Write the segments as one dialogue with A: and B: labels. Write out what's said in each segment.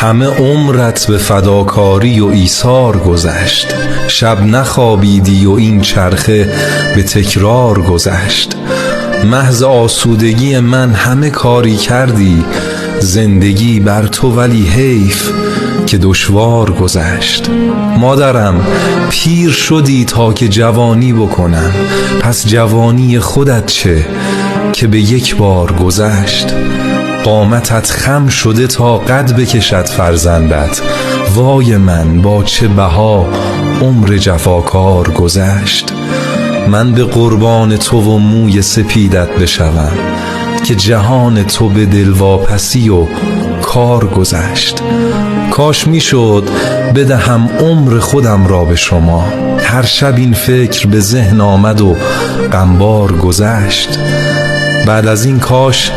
A: همه عمرت به فداکاری و ایثار گذشت، شب نخوابیدی و این چرخه به تکرار گذشت. محض آسودگی من همه کاری کردی، زندگی بر تو ولی حیف که دشوار گذشت. مادرم پیر شدی تا که جوانی بکنم، پس جوانی خودت چه که به یک بار گذشت. قامتت خم شده تا قد بکشد فرزندت، وای من با چه بها عمر جفاکار گذشت. من به قربان تو و موی سپیدت بشوم، که جهان تو به دلواپسی و کار گذشت. کاش میشد بدهم عمر خودم را به شما، هر شب این فکر به ذهن آمد و غمبار گذشت. بعد از این کاش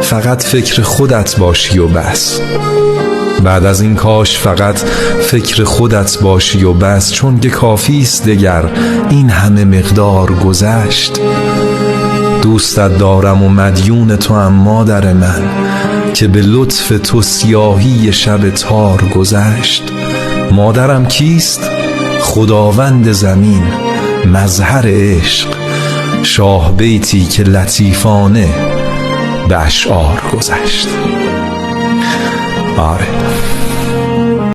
A: فقط فکر خودت باشی و بس، بعد از این کاش فقط فکر خودت باشی و بس، چون که کافیست دگر این همه مقدار گذشت. دوستت دارم و مدیون تو ام مادر من، که به لطف تو سیاهی شب تار گذشت. مادرم کیست؟ خداوند زمین، مظهر عشق، شاه بیتی که لطیفانه به اشعار گذشت. آره